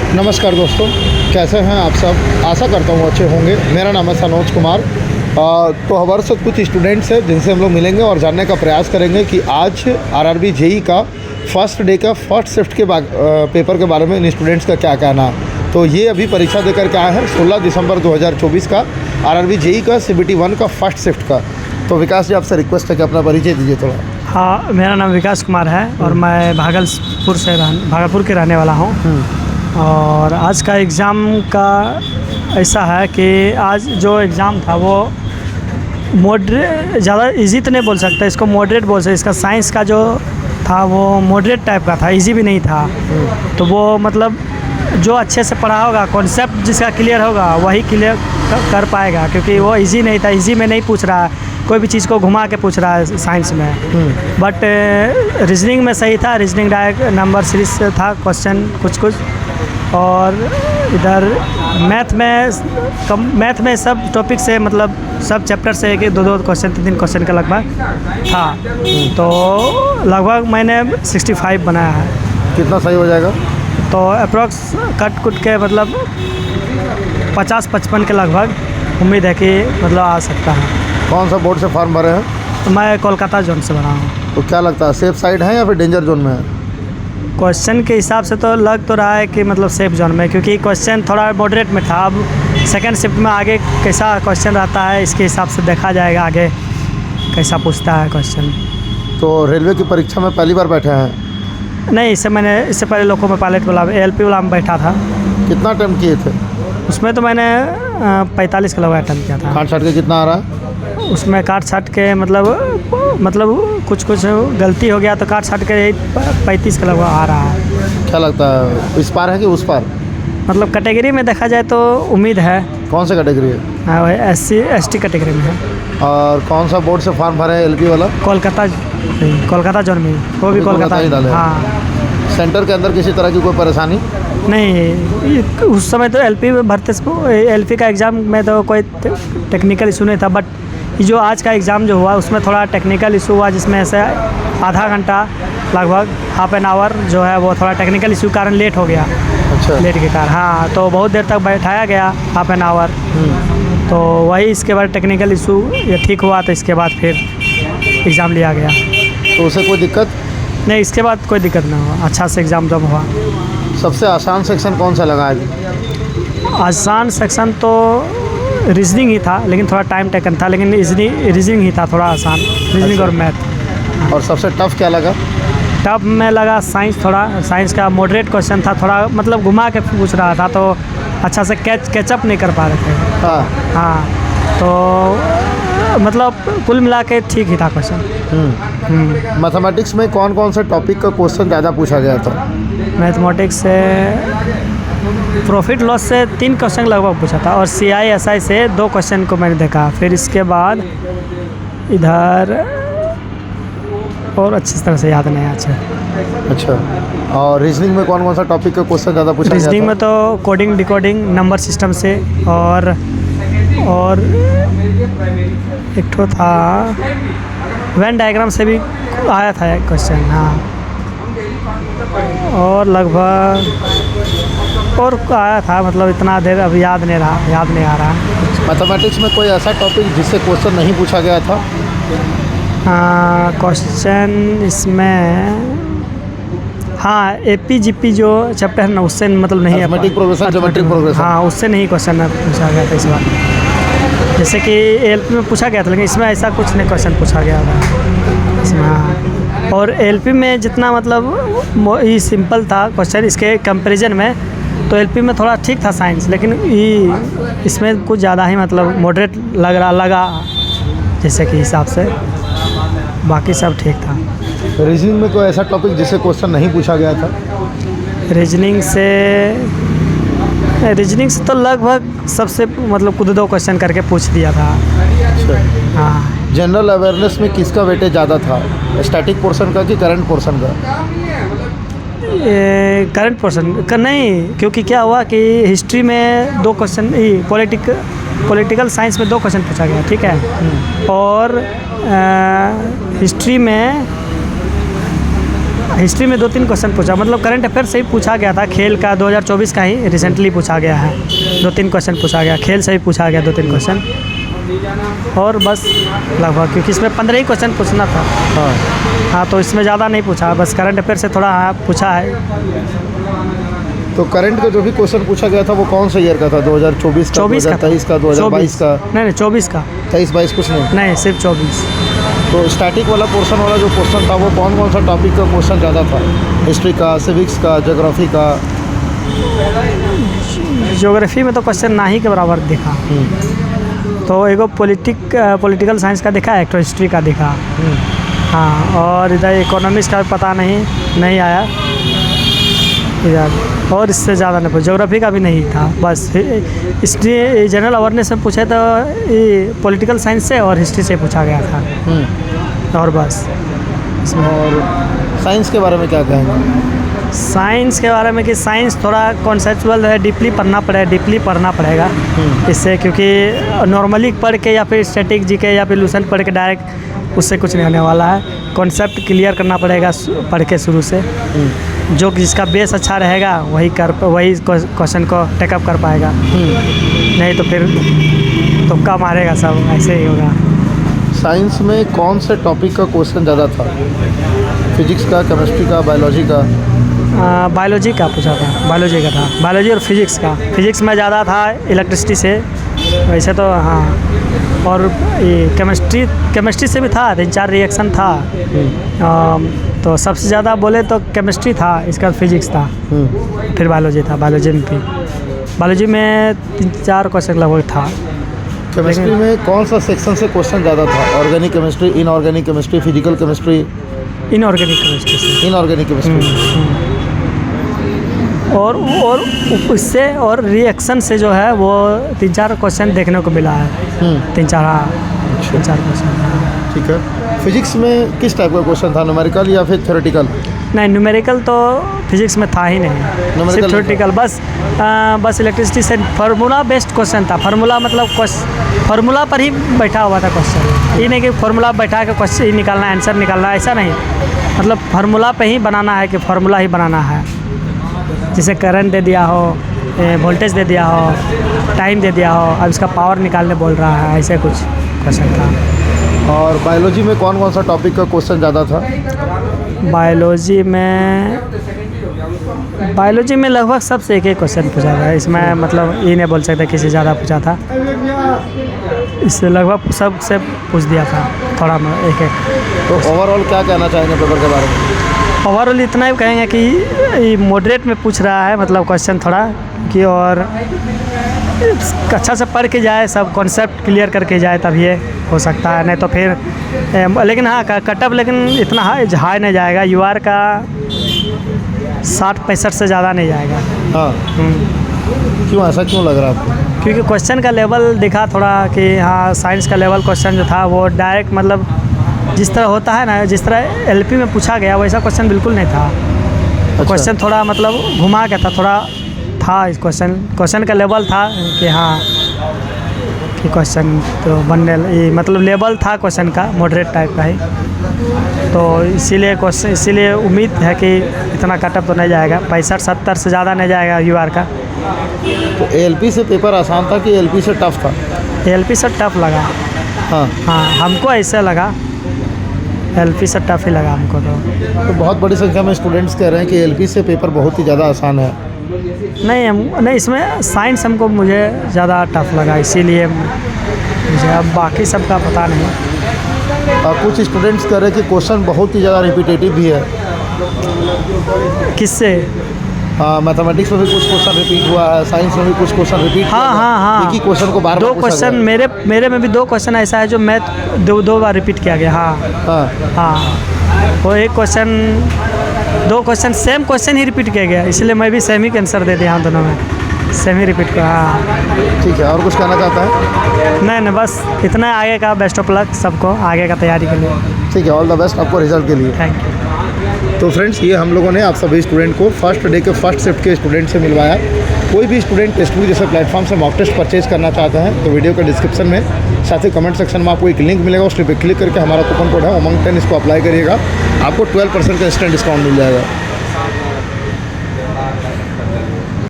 नमस्कार दोस्तों, कैसे हैं आप सब। आशा करता हूँ अच्छे होंगे। मेरा नाम है सनोज कुमार। तो हमारे साथ कुछ स्टूडेंट्स हैं जिनसे हम लोग मिलेंगे और जानने का प्रयास करेंगे कि आज आरआरबी जेई का फर्स्ट डे का फर्स्ट शिफ्ट के पेपर के बारे में इन स्टूडेंट्स का क्या कहना है। तो ये अभी परीक्षा देकर के आए हैं 16 दिसंबर 2024 का आरआरबी जेई का CBT 1 का फर्स्ट शिफ्ट का। तो विकास जी, आपसे रिक्वेस्ट है कि अपना परिचय दीजिए थोड़ा। हाँ, मेरा नाम विकास कुमार है और मैं भागलपुर के रहने वाला हूँ। और आज का एग्ज़ाम का ऐसा है कि आज जो एग्ज़ाम था वो ज़्यादा इजी तो नहीं बोल सकता, इसको मॉडरेट बोल सकते। इसका साइंस का जो था वो मॉडरेट टाइप का था, इजी भी नहीं था। तो वो मतलब जो अच्छे से पढ़ा होगा, कॉन्सेप्ट जिसका क्लियर होगा वही क्लियर कर पाएगा, क्योंकि वो इजी नहीं था। इजी में नहीं पूछ रहा है, कोई भी चीज़ को घुमा के पूछ रहा है साइंस में। बट रीजनिंग में सही था, रीजनिंग डायरेक्ट नंबर सीरीज से था क्वेश्चन कुछ। और इधर मैथ में सब टॉपिक से, मतलब सब चैप्टर से एक दो क्वेश्चन, 3 क्वेश्चन का लगभग था। तो लगभग मैंने 65 बनाया है। कितना सही हो जाएगा? तो अप्रॉक्स कट के मतलब 50-55 के लगभग उम्मीद है कि मतलब आ सकता है। कौन सा बोर्ड से फॉर्म भरे हैं? तो मैं कोलकाता जोन से भरा हूँ। तो क्या लगता है, सेफ साइड है या फिर डेंजर जोन में है? क्वेश्चन के हिसाब से तो लग तो रहा है कि मतलब सेफ जोन में, क्योंकि क्वेश्चन थोड़ा मॉडरेट में था। अब सेकंड शिफ्ट में आगे कैसा क्वेश्चन रहता है, इसके हिसाब से देखा जाएगा आगे कैसा पूछता है क्वेश्चन। तो रेलवे की परीक्षा में पहली बार बैठे हैं? नहीं, इससे पहले लोको में पायलट वाला ALP वाला में बैठा था। कितना अटैम्प्ट किए थे? उसमें तो मैंने 45 का लगभग अटैम्प्ट किया था। काट छाट के कितना आ रहा है? उसमें काट छाट के मतलब कुछ गलती हो गया तो काट छाट के 35 का लगभग आ रहा है। क्या लगता है, इस पार है कि उस पार? मतलब कैटेगरी में देखा जाए तो उम्मीद है। कौन सा कैटेगरी है? हाँ, वही SC/ST कैटेगरी में है। और कौन सा बोर्ड से फॉर्म भरे हैं LP वाला? कोलकाता जोन में, वो भी कोलकाता ही डाले। हाँ। सेंटर के अंदर किसी तरह की कोई परेशानी नहीं, उस समय तो LP में भरते, LP का एग्ज़ाम में तो कोई टेक्निकल इशू नहीं था। बट जो आज का एग्ज़ाम जो हुआ उसमें थोड़ा टेक्निकल इशू हुआ, जिसमें से आधा घंटा लगभग हाफ एन आवर जो है वो थोड़ा टेक्निकल इशू कारण लेट हो गया। अच्छा। लेट के कारण, हाँ, तो बहुत देर तक बैठाया गया, हाफ एन आवर। तो वही इसके बाद टेक्निकल इशू ये ठीक हुआ, तो इसके बाद फिर एग्ज़ाम लिया गया। तो उसे कोई दिक्कत नहीं, इसके बाद कोई दिक्कत नहीं हुआ, अच्छा से एग्ज़ाम जब हुआ। सबसे आसान सेक्शन कौन सा लगा है? आसान सेक्शन तो रीजनिंग ही था, लेकिन थोड़ा टाइम टेकन था, लेकिन रीजनिंग ही था थोड़ा आसान, रीजनिंग। अच्छा। और मैथ। और सबसे टफ क्या लगा? टफ में लगा साइंस। थोड़ा साइंस का मॉडरेट क्वेश्चन था, थोड़ा मतलब घुमा के पूछ रहा था, तो अच्छा से कैचअप नहीं कर पा रहे थे। हाँ, तो मतलब कुल मिला के ठीक ही था क्वेश्चन। मैथमेटिक्स में कौन कौन से टॉपिक का क्वेश्चन ज़्यादा पूछा गया था? मैथमेटिक्स से प्रॉफिट लॉस से 3 क्वेश्चन लगभग पूछा था, और CI/SI से 2 क्वेश्चन को मैंने देखा। फिर इसके बाद इधर और अच्छी तरह से याद नहीं है। अच्छा। और रीजनिंग में कौन कौन सा टॉपिक का क्वेश्चन ज़्यादा पूछा गया था? रीजनिंग में तो कोडिंग, डिकोडिंग, नंबर सिस्टम से, और एक ठो था वेन डायग्राम से भी आया था एक क्वेश्चन। हाँ, और लगभग और आया था, मतलब इतना देर अब याद नहीं आ रहा। मैथमेटिक्स में कोई ऐसा टॉपिक जिससे क्वेश्चन नहीं पूछा गया था? क्वेश्चन इसमें, हाँ, APGP जो चैप्टर है ना, उससे मतलब नहीं है। अरिथमेटिक प्रोग्रेशन, ज्योमेट्रिक प्रोग्रेशन, हाँ, उससे नहीं क्वेश्चन पूछा गया था इस बार। जैसे कि ALP में पूछा गया था, लेकिन इसमें ऐसा कुछ नहीं क्वेश्चन पूछा गया था इसमें। हाँ, और LP में जितना मतलब ये सिंपल था क्वेश्चन इसके कंपैरिजन में, तो LP में थोड़ा ठीक था साइंस, लेकिन इसमें कुछ ज़्यादा ही मतलब मॉडरेट लगा जैसे कि हिसाब से। बाकी सब ठीक था। रीजनिंग में कोई ऐसा टॉपिक जिससे क्वेश्चन नहीं पूछा गया था? रीजनिंग से तो लगभग सबसे मतलब खुद 2 क्वेश्चन करके पूछ दिया था। हाँ। जनरल अवेयरनेस में किसका वेटेज ज़्यादा था, स्टैटिक पोर्शन का कि करंट पोर्शन का? करंट पोर्शन का नहीं, क्योंकि क्या हुआ कि हिस्ट्री में 2 क्वेश्चन, पॉलिटिकल साइंस में 2 क्वेश्चन पूछा गया, ठीक है। और हिस्ट्री में हिस्ट्री में 2-3 क्वेश्चन पूछा, मतलब करंट अफेयर से ही पूछा गया था। खेल का 2024 का ही रिसेंटली पूछा गया है, 2-3 क्वेश्चन पूछा गया। खेल से ही पूछा गया 2-3 क्वेश्चन, और बस लगभग, क्योंकि इसमें 15 ही क्वेश्चन पूछना था। हाँ, हाँ, तो इसमें ज़्यादा नहीं पूछा, बस करंट अफेयर से थोड़ा पूछा है। तो करंट का जो भी क्वेश्चन पूछा गया था वो कौन सा ईयर का था? 2024 का, 24 का, 2023 का, 2022 का? नहीं 24 का, 23-22 कुछ नहीं? नहीं सिर्फ 24। तो स्टैटिक वाला पोर्शन वाला जो क्वेश्चन था वो कौन कौन सा टॉपिक का क्वेश्चन ज़्यादा था? हिस्ट्री का, सिविक्स का, ज्योग्राफी का? ज्योग्राफी में तो क्वेश्चन ना ही के बराबर दिखा। तो एगो पॉलिटिकल साइंस का दिखा, एक तो हिस्ट्री का दिखा। हाँ, और इधर इकोनॉमिक्स का पता नहीं आया इधर, और इससे ज़्यादा नहीं पूछा। ज्योग्राफी का भी नहीं था, बस हिस्ट्री जनरल अवेयरनेस में पूछे तो ये पॉलिटिकल साइंस से और हिस्ट्री से पूछा गया था, और बस इसमें। और साइंस के बारे में क्या कहेंगे? साइंस के बारे में कि साइंस थोड़ा कॉन्सेप्चुअल है, डीपली पढ़ना पड़ेगा इससे, क्योंकि नॉर्मली पढ़ के या फिर स्टैटिक जीके या फिर लूसेंट पढ़ के डायरेक्ट उससे कुछ नहीं होने वाला है। कॉन्सेप्ट क्लियर करना पड़ेगा पढ़ के शुरू से। जो जिसका बेस अच्छा रहेगा वही क्वेश्चन को टेकअप कर पाएगा, नहीं तो फिर तुक्का मारेगा, सब ऐसे ही होगा। साइंस में कौन से टॉपिक का क्वेश्चन ज़्यादा था? फिजिक्स का, केमिस्ट्री का, बायोलॉजी का? बायोलॉजी का पूछा था, बायोलॉजी का था, बायोलॉजी और फिजिक्स का। फिजिक्स में ज़्यादा था इलेक्ट्रिसिटी से, वैसे तो हाँ। और ये केमिस्ट्री से भी था, 3-4 रिएक्शन था। तो सबसे ज़्यादा बोले तो केमिस्ट्री था, इसका बाद फिजिक्स था, फिर बायोलॉजी था। बायोलॉजी में 3-4 क्वेश्चन लगभग था। केमिस्ट्री में कौन सा सेक्शन से क्वेश्चन ज़्यादा था? Organic chemistry, inorganic chemistry, physical chemistry? Inorganic chemistry से। Inorganic chemistry. और उससे और रिएक्शन से जो है वो 3-4 क्वेश्चन देखने को मिला है। 3-4 क्वेश्चन। ठीक है। फिजिक्स में किस टाइप का क्वेश्चन था? न्यूमेरिकल या फिर थ्योरेटिकल? नहीं, न्यूमेरिकल तो फिजिक्स में था ही नहीं, सिर्फ थ्योरेटिकल। बस इलेक्ट्रिसिटी से फार्मूला बेस्ड क्वेश्चन था। फार्मूला मतलब फार्मूला पर ही बैठा हुआ था क्वेश्चन। ये नहीं कि फार्मूला बैठा के क्वेश्चन निकालना, आंसर निकालना, ऐसा नहीं। मतलब फार्मूला पे ही बनाना है, कि फार्मूला ही बनाना है। जैसे करंट दे दिया हो, वोल्टेज दे दिया हो, टाइम दे दिया हो, अब इसका पावर निकालने बोल रहा है, ऐसे कुछ क्वेश्चन था। और बायोलॉजी में कौन कौन सा टॉपिक का क्वेश्चन ज़्यादा था? बायोलॉजी में लगभग सबसे एक क्वेश्चन पूछा था। इसमें मतलब ये नहीं बोल सकते किसी ज़्यादा पूछा था, इससे लगभग सबसे पूछ दिया था थोड़ा एक। तो ओवरऑल क्या कहना चाहेंगे पेपर के बारे में? ओवरऑल इतना ही कहेंगे कि मॉडरेट में पूछ रहा है, मतलब क्वेश्चन थोड़ा कि, और अच्छा से पढ़ के जाए, सब कॉन्सेप्ट क्लियर करके जाए, तब ये हो सकता है। नहीं तो फिर लेकिन हाँ, कटअप लेकिन इतना हाई नहीं जाएगा। यूआर का 60-65 से ज़्यादा नहीं जाएगा। हाँ। क्यों, ऐसा क्यों लग रहा है आपको? क्योंकि क्वेश्चन का लेवल दिखा थोड़ा कि हाँ, साइंस का लेवल क्वेश्चन जो था वो डायरेक्ट, मतलब जिस तरह होता है ना, जिस तरह एलपी में पूछा गया वैसा क्वेश्चन बिल्कुल नहीं था। अच्छा। क्वेश्चन थोड़ा मतलब घुमा के था, इस क्वेश्चन का लेवल था कि हाँ, कि क्वेश्चन तो बनने, मतलब लेवल था क्वेश्चन का, मॉडरेट टाइप का ही। तो इसीलिए उम्मीद है कि इतना कटअप तो नहीं जाएगा, 65-70 से ज़्यादा नहीं जाएगा यूआर का। तो एलपी से पेपर आसान था कि एलपी से टफ था? एलपी से टफ लगा। हाँ, हमको ऐसे लगा, एलपी से टफ ही लगा हमको। तो बहुत बड़ी संख्या में स्टूडेंट्स कह रहे हैं कि एलपी से पेपर बहुत ही ज़्यादा आसान है। नहीं, इसमें साइंस मुझे ज़्यादा टफ लगा, इसीलिए मुझे, अब बाकी सबका पता नहीं। कुछ स्टूडेंट्स कह रहे हैं कि क्वेश्चन बहुत ही ज़्यादा रिपीटेटिव भी है। किससे? मैथमेटिक्स में भी कुछ क्वेश्चन रिपीट हुआ है, साइंस में भी कुछ क्वेश्चन रिपीट हुआ है। हाँ। एक ही क्वेश्चन को बार-बार 2 क्वेश्चन मेरे में भी 2 क्वेश्चन ऐसा है जो मैथ 2 बार रिपीट किया गया। हाँ। वो एक क्वेश्चन, 2 क्वेश्चन सेम क्वेश्चन ही रिपीट किया गया, इसलिए मैं भी सेम ही का आंसर दे दिया हूँ, दोनों में सेम ही रिपीट किया। हाँ, ठीक है। और कुछ कहना चाहता है? नहीं, बस इतना। आगे का बेस्ट ऑफ लक सबको, आगे का तैयारी के लिए। ठीक है, ऑल द बेस्ट आपको रिजल्ट के लिए। Thank you. तो फ्रेंड्स, ये हम लोगों ने आप सभी स्टूडेंट को फर्स्ट डे के फर्स्ट शिफ्ट के स्टूडेंट से मिलवाया। कोई भी स्टूडेंट टेस्ट बुक जैसे प्लेटफॉर्म से मॉक टेस्ट परचेज करना चाहते हैं तो वीडियो के डिस्क्रिप्शन में साथ ही कमेंट सेक्शन में आपको एक लिंक मिलेगा, उस पर क्लिक करके हमारा कूपन कोड है उमंग 10 इसको अप्लाई करिएगा, आपको 12% का इंस्टेंट डिस्काउंट मिल जाएगा।